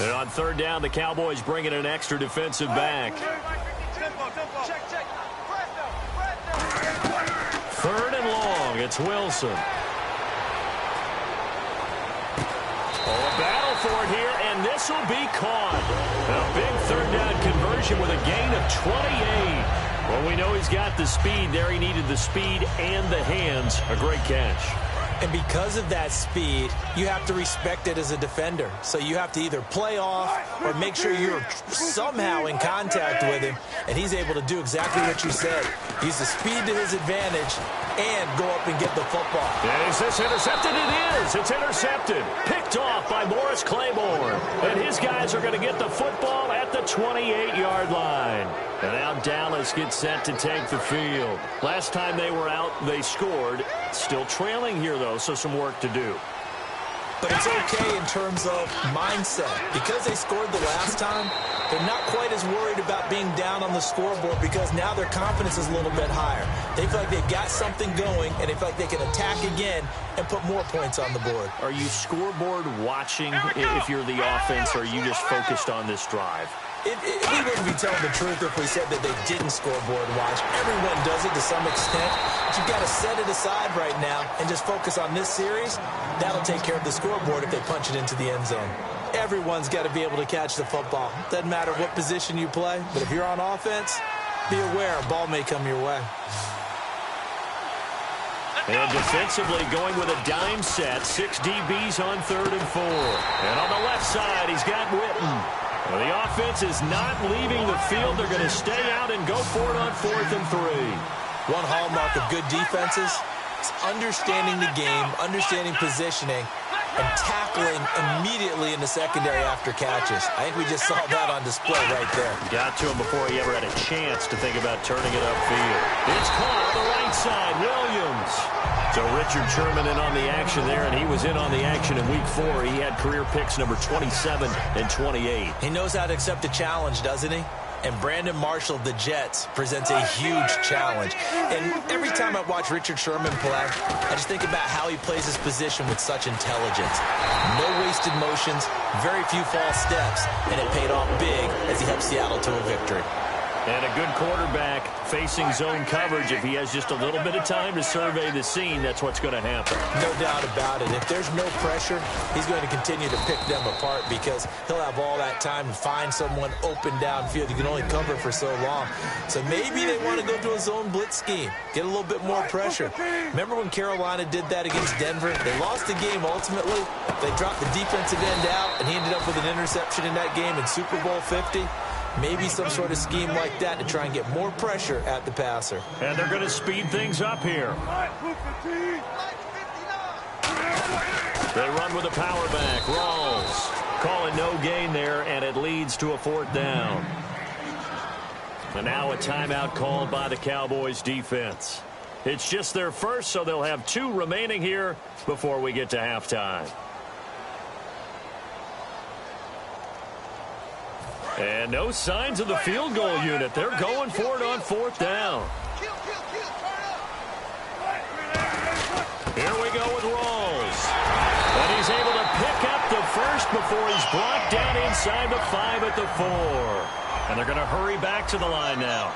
And on third down, the Cowboys bring in an extra defensive back. Third and long, it's Wilson. Oh, a battle for it here, and this will be caught. A big third down conversion with a gain of 28. Well, we know he's got the speed there. He needed the speed and the hands. A great catch. And because of that speed, you have to respect it as a defender. So you have to either play off or make sure you're somehow in contact with him, and he's able to do exactly what you said. Use the speed to his advantage and go up and get the football. And is this intercepted? It is. It's intercepted. Picked off by Morris Claiborne. And his guys are going to get the football at the 28-yard line. And now Dallas gets set to take the field. Last time they were out, they scored. Still trailing here, though, so some work to do. But it's okay in terms of mindset. Because they scored the last time, they're not quite as worried about being down on the scoreboard because now their confidence is a little bit higher. They feel like they've got something going, and they feel like they can attack again and put more points on the board. Are you scoreboard watching if you're the offense, or are you just focused on this drive? We wouldn't be telling the truth if we said that they didn't scoreboard watch. Everyone does it to some extent. But you've got to set it aside right now and just focus on this series. That'll take care of the scoreboard if they punch it into the end zone. Everyone's got to be able to catch the football. Doesn't matter what position you play, but if you're on offense, be aware a ball may come your way. And defensively going with a dime set. 6 DBs on 3rd and 4. And on the left side, he's got Witten. Well, the offense is not leaving the field. They're going to stay out and go for it on 4th and 3. One hallmark of good defenses is understanding the game, understanding positioning, and tackling immediately in the secondary after catches. I think we just saw that on display right there. Got to him before he ever had a chance to think about turning it upfield. It's caught on the right side, Williams. So Richard Sherman in on the action there, and he was in on the action in Week 4. He had career picks number 27 and 28. He knows how to accept a challenge, doesn't he? And Brandon Marshall of the Jets presents a huge challenge. And every time I watch Richard Sherman play, I just think about how he plays his position with such intelligence. No wasted motions, very few false steps, and it paid off big as he helped Seattle to a victory. And a good quarterback facing zone coverage. If he has just a little bit of time to survey the scene, that's what's going to happen. No doubt about it. If there's no pressure, he's going to continue to pick them apart because he'll have all that time to find someone open downfield. You can only cover for so long. So maybe they want to go to a zone blitz scheme, get a little bit more pressure. Remember when Carolina did that against Denver? They lost the game ultimately. They dropped the defensive end out, and he ended up with an interception in that game in Super Bowl 50. Maybe some sort of scheme like that to try and get more pressure at the passer. And they're going to speed things up here. They run with a power back. Rawls calling no gain there, and it leads to a 4th down. And now a timeout called by the Cowboys defense. It's just their first, so they'll have 2 remaining here before we get to halftime. And no signs of the field goal unit. They're going for it on 4th down. Here we go with Rawls. And he's able to pick up the first before he's brought down inside the 5 at the 4. And they're going to hurry back to the line now.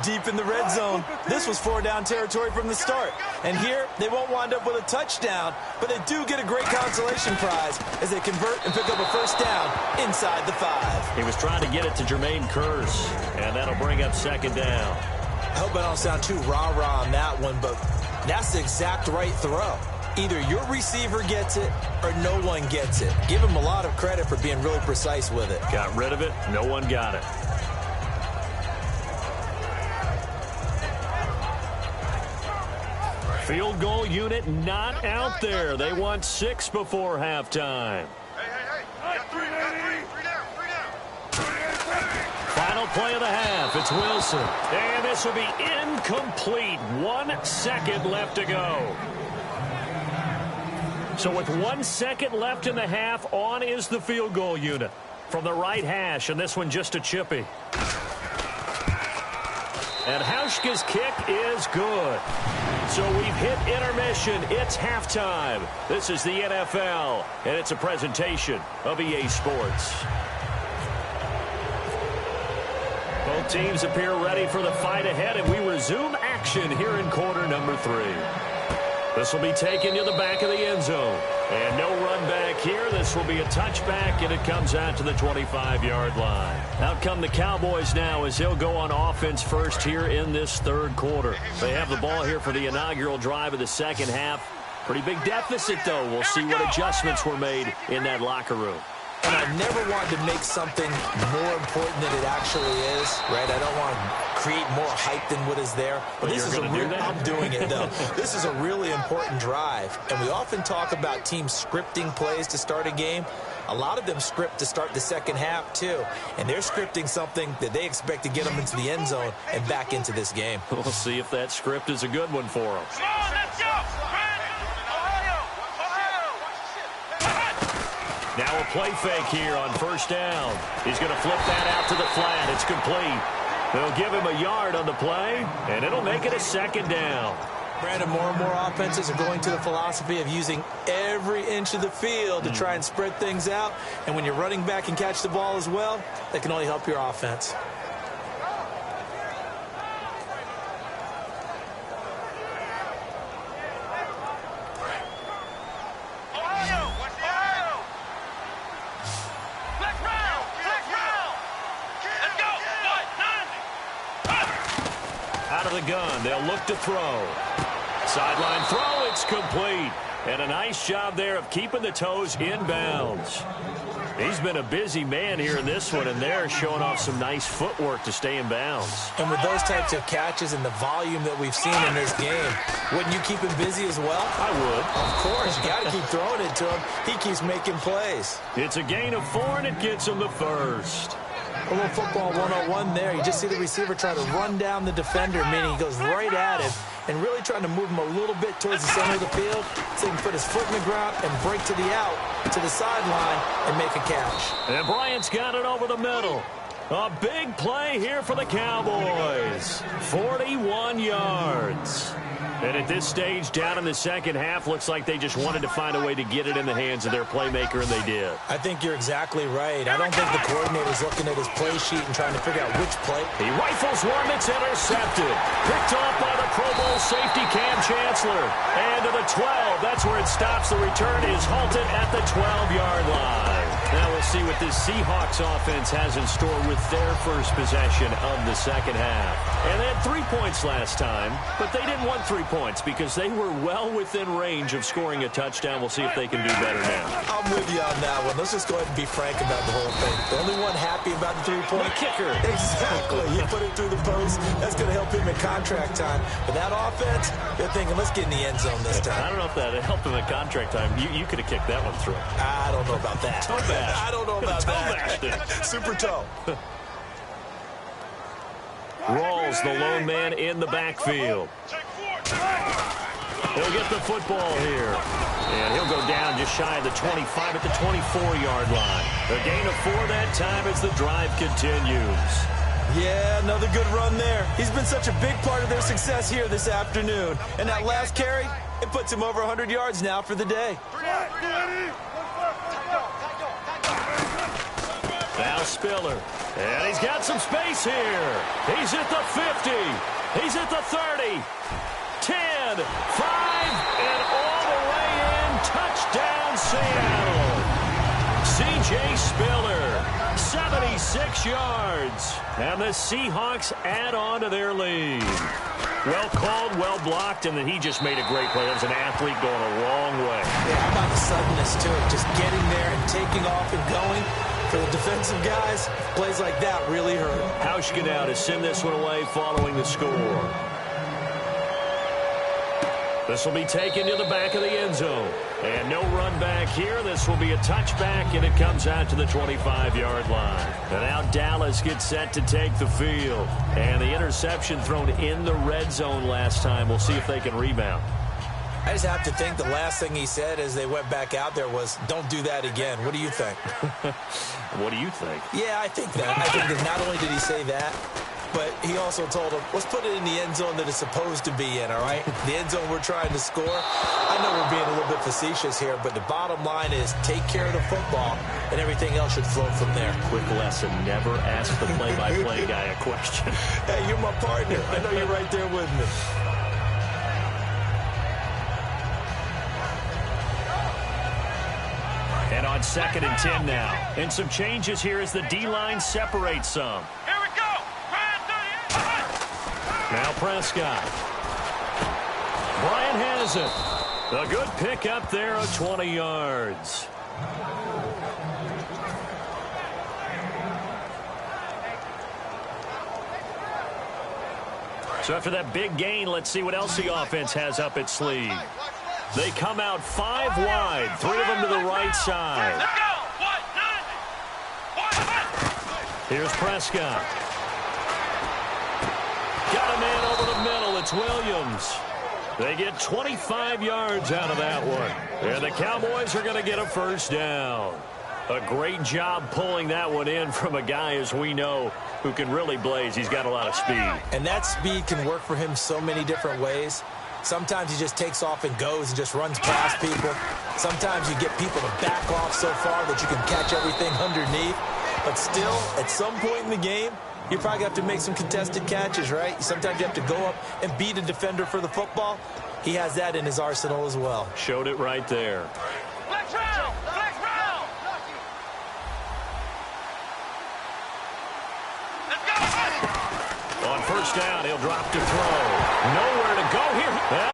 Deep in the red zone. This was 4-down territory from the start. And here, they won't wind up with a touchdown, but they do get a great consolation prize as they convert and pick up a 1st down inside the 5. He was trying to get it to Jermaine Kearse, and that'll bring up 2nd down. I hope I don't sound too rah-rah on that one, but that's the exact right throw. Either your receiver gets it or no one gets it. Give him a lot of credit for being really precise with it. Got rid of it. No one got it. Field goal unit not out there. They want 6 before halftime. Final play of the half. It's Wilson. And this will be incomplete. 1 second left to go. So with 1 second left in the half, on is the field goal unit. From the right hash, and this one just a chippy. And Hauschka's kick is good. So we've hit intermission. It's halftime. This is the NFL, and it's a presentation of EA Sports. Both teams appear ready for the fight ahead, and we resume action here in quarter number 3. This will be taken to the back of the end zone. And no run back here. This will be a touchback, and it comes out to the 25-yard line. Out come the Cowboys now as they'll go on offense first here in this third quarter. They have the ball here for the inaugural drive of the second half. Pretty big deficit, though. We'll see what adjustments were made in that locker room. And I never wanted to make something more important than it actually is, right? I don't want to create more hype than what is there. But this is I'm doing it, though. This is a really important drive. And we often talk about teams scripting plays to start a game. A lot of them script to start the second half, too. And they're scripting something that they expect to get them into the end zone and back into this game. We'll see if that script is a good one for them. Come on, let's go! Now a play fake here on first down. He's going to flip that out to the flat. It's complete. They'll give him a yard on the play, and it'll make it a second down. Brandon, more and more offenses are going to the philosophy of using every inch of the field to try and spread things out. And when you're running back and catch the ball as well, that can only help your offense. Out of the gun, they'll look to throw. Sideline throw, it's complete. And a nice job there of keeping the toes in bounds. He's been a busy man here in this one, and they're showing off some nice footwork to stay in bounds. And with those types of catches and the volume that we've seen in this game, wouldn't you keep him busy as well? I would. Of course, you got to keep throwing it to him. He keeps making plays. It's a gain of 4, and it gets him the first. A little football 101 there. You just see the receiver try to run down the defender, meaning he goes right at him and really trying to move him a little bit towards the center of the field so he can put his foot in the ground and break to the out, to the sideline, and make a catch. And Bryant's got it over the middle. A big play here for the Cowboys. 41 yards. And at this stage, down in the second half, looks like they just wanted to find a way to get it in the hands of their playmaker, and they did. I think you're exactly right. I don't think the coordinator's looking at his play sheet and trying to figure out which play. He rifles one that's intercepted. Picked off by the Pro Bowl safety Cam Chancellor. And to the 12. That's where it stops. The return is halted at the 12-yard line. Now we'll see what this Seahawks offense has in store with their first possession of the second half. And they had 3 points last time, but they didn't want 3 points because they were well within range of scoring a touchdown. We'll see if they can do better now. I'm with you on that one. Let's just go ahead and be frank about the whole thing. The only one happy about the 3-point kicker. Exactly. You put it through the post. That's going to help him in contract time. But that offense, they're thinking, let's get in the end zone this time. I don't know if that helped him in contract time. You could have kicked that one through. I don't know about that. I don't know about that. Super toe. Rawls, the lone man in the backfield. He'll get the football here. And he'll go down just shy of the 25 at the 24-yard line. A gain of 4 that time as the drive continues. Yeah, another good run there. He's been such a big part of their success here this afternoon. And that last carry, it puts him over 100 yards now for the day. Now Spiller. And he's got some space here. He's at the 50. He's at the 30. 10, 5, and all the way in. Touchdown, Seattle. C.J. Spiller, 76 yards. And the Seahawks add on to their lead. Well called, well blocked, and then he just made a great play. That was an athlete going a long way. Yeah, how about the suddenness to it? Just getting there and taking off and going. For the defensive guys, plays like that really hurt. Hauschka now to send this one away following the score. This will be taken to the back of the end zone. And no run back here. This will be a touchback, and it comes out to the 25-yard line. And now Dallas gets set to take the field. And the interception thrown in the red zone last time. We'll see if they can rebound. I just have to think the last thing he said as they went back out there was, don't do that again. What do you think? What do you think? Yeah, I think that. I think that not only did he say that, but he also told him, let's put it in the end zone that it's supposed to be in, all right? The end zone we're trying to score. I know we're being a little bit facetious here, but the bottom line is take care of the football, and everything else should flow from there. Quick lesson, never ask the play-by-play guy a question. Hey, you're my partner. I know you're right there with me. And on 2nd and 10 now. And some changes here as the D-line separates some. Here we go. Now Prescott. Bryant has it. A good pick up there of 20 yards. So after that big gain, let's see what else the offense has up its sleeve. They come out 5 wide, 3 of them to the right side. Let's go. Here's Prescott. Got a man over the middle. It's Williams. They get 25 yards out of that one. And the Cowboys are going to get a first down. A great job pulling that one in from a guy, as we know, who can really blaze. He's got a lot of speed. And that speed can work for him so many different ways. Sometimes he just takes off and goes and just runs past people. Sometimes you get people to back off so far that you can catch everything underneath. But still, at some point in the game, you probably have to make some contested catches, right? Sometimes you have to go up and beat a defender for the football. He has that in his arsenal as well. Showed it right there. Flex round. Flex round. Let's go. On first down, he'll drop to throw. Nowhere to go here.